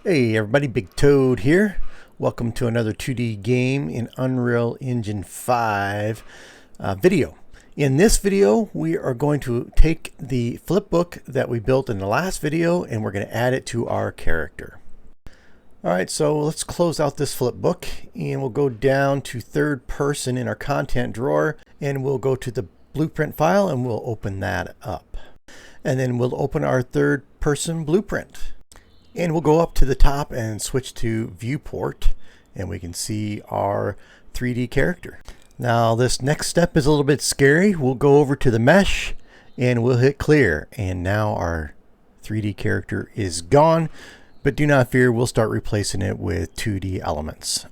Hey everybody, Big Toad here. Welcome to another 2D game in Unreal Engine 5 video. In this video, we are going to take the flipbook that we built in the last video and we're going to add it to our character. Alright, so let's close out this flipbook and we'll go down to third person in our content drawer and we'll go to the blueprint file and we'll open that up. And then we'll open our third person blueprint. And we'll go up to the top and switch to viewport and we can see our 3D character. Now this next step is a little bit scary. We'll go over to the mesh and we'll hit clear, and now our 3D character is gone, but do not fear, we'll start replacing it with 2D elements.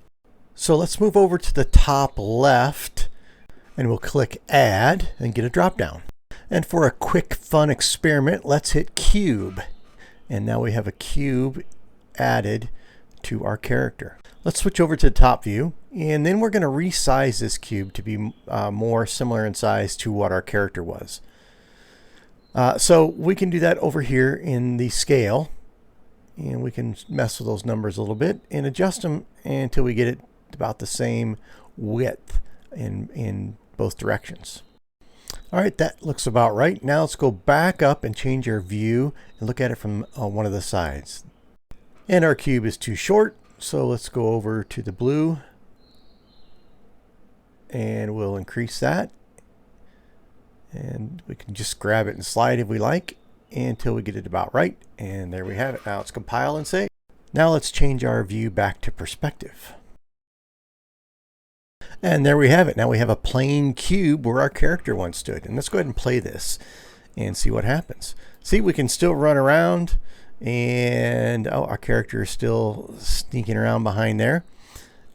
So let's move over to the top left and we'll click add and get a drop down. And for a quick fun experiment, let's hit cube. And now we have a cube added to our character. Let's switch over to the top view, and then we're going to resize this cube to be more similar in size to what our character was. So we can do that over here in the scale, and we can mess with those numbers a little bit and adjust them until we get it about the same width in both directions. All right, that looks about right. Now let's go back up and change our view and look at it from one of the sides. And our cube is too short, so let's go over to the blue and we'll increase that. And we can just grab it and slide if we like until we get it about right. And there we have it. Now let's compile and save. Now let's change our view back to perspective. And there we have it. Now we have a plain cube where our character once stood. And let's go ahead and play this and see what happens. See, we can still run around and our character is still sneaking around behind there.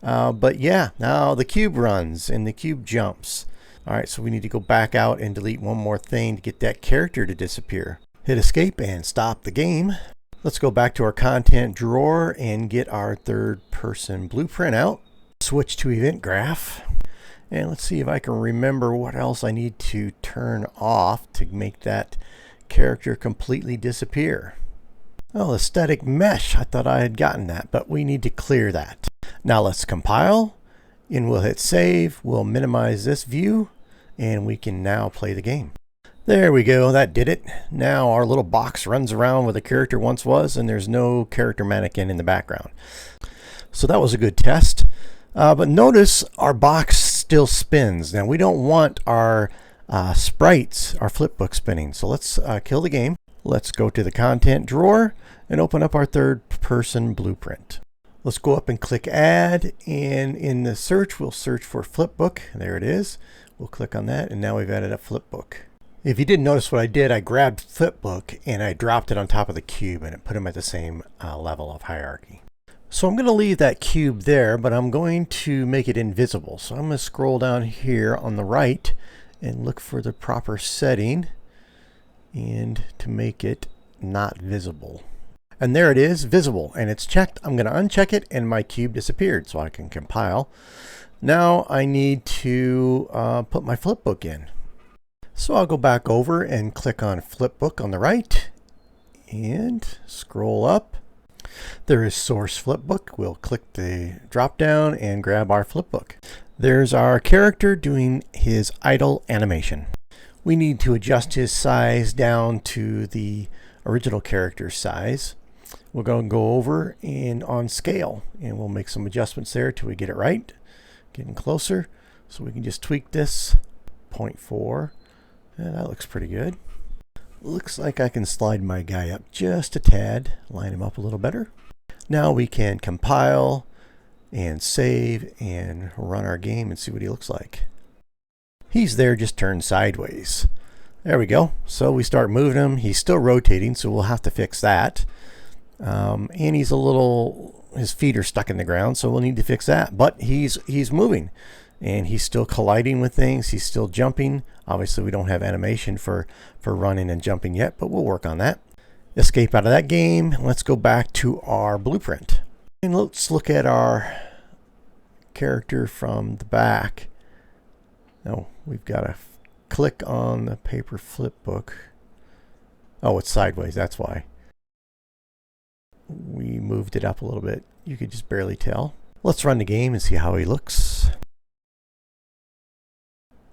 But yeah, now the cube runs and the cube jumps. All right, so we need to go back out and delete one more thing to get that character to disappear. Hit escape and stop the game. Let's go back to our content drawer and get our third person blueprint out. Switch to event graph, and let's see if I can remember what else I need to turn off to make that character completely disappear. Oh, the static mesh, I thought I had gotten that, but we need to clear that. Now let's compile and we'll hit save. We'll minimize this view and we can now play the game. There we go, that did it. Now our little box runs around where the character once was and there's no character mannequin in the background. So that was a good test. But notice our box still spins. Now we don't want our sprites, our flipbook spinning. So let's kill the game. Let's go to the content drawer and open up our third person blueprint. Let's go up and click add, and in the search we'll search for flipbook. There it is. We'll click on that and now we've added a flipbook. If you didn't notice what I did, I grabbed flipbook and I dropped it on top of the cube and it put them at the same level of hierarchy. So I'm going to leave that cube there, but I'm going to make it invisible. So I'm going to scroll down here on the right and look for the proper setting and to make it not visible. And there it is, visible, and it's checked. I'm going to uncheck it and my cube disappeared, so I can compile. Now I need to put my flipbook in. So I'll go back over and click on flipbook on the right and scroll up. There is source flipbook. We'll click the drop down and grab our flipbook. There's our character doing his idle animation. We need to adjust his size down to the original character's size. We're going to go over and on scale and we'll make some adjustments there till we get it right. Getting closer, so we can just tweak this 0.4 and that looks pretty good. Looks like I can slide my guy up just a tad, line him up a little better. Now we can compile and save and run our game and see what he looks like. He's there, just turned sideways. There we go. So we start moving him. He's still rotating, so we'll have to fix that. And he's his feet are stuck in the ground, so we'll need to fix that. But he's moving. And he's still colliding with things. He's still jumping. Obviously, we don't have animation for running and jumping yet, but we'll work on that. Escape out of that game. Let's go back to our blueprint. And let's look at our character from the back. No, we've got to click on the paper flipbook. Oh, it's sideways. That's why. we moved it up a little bit. You could just barely tell. Let's run the game and see how he looks.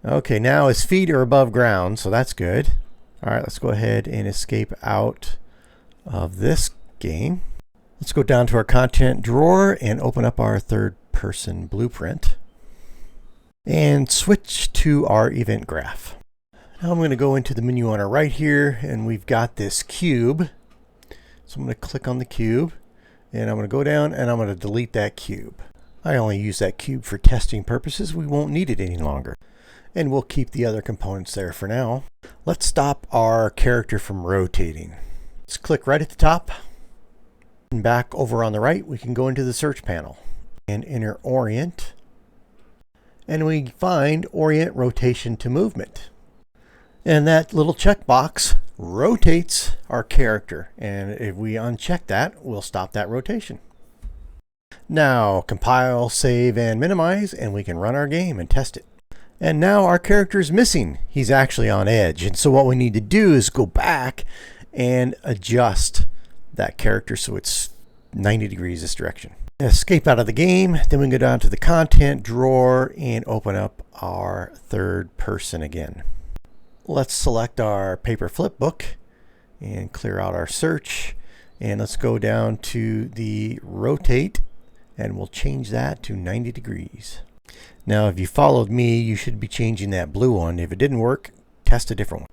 Okay, now his feet are above ground, so that's good. All right, let's go ahead and escape out of this game. Let's go down to our content drawer and open up our third-person blueprint and switch to our event graph. Now I'm going to go into the menu on our right here, and we've got this cube. So I'm going to click on the cube, and I'm going to go down and I'm going to delete that cube. I only use that cube for testing purposes. We won't need it any longer. And we'll keep the other components there for now. Let's stop our character from rotating. Let's click right at the top. And back over on the right, we can go into the search panel and enter orient. And we find orient rotation to movement. And that little checkbox rotates our character. And if we uncheck that, we'll stop that rotation. Now compile, save, and minimize, and we can run our game and test it. And now our character is missing. He's actually on edge. And so what we need to do is go back and adjust that character so it's 90 degrees this direction. Escape out of the game. Then we can go down to the content drawer and open up our third person again. Let's select our paper flipbook and clear out our search. And let's go down to the rotate, and we'll change that to 90 degrees. Now, if you followed me, you should be changing that blue one. If it didn't work, test a different one.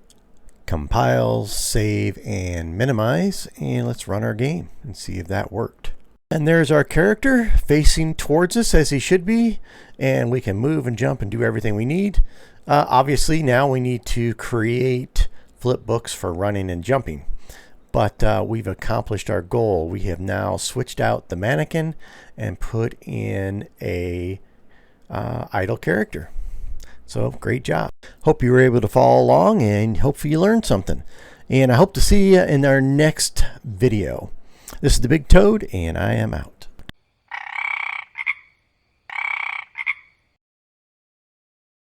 Compile, save, and minimize, and let's run our game and see if that worked. And there's our character facing towards us as he should be, and we can move and jump and do everything we need. Obviously, now we need to create flipbooks for running and jumping. But we've accomplished our goal. We have now switched out the mannequin and put in a idle character. So great job. Hope you were able to follow along, and hopefully you learned something. And I hope to see you in our next video. This is the Big Toad, and I am out.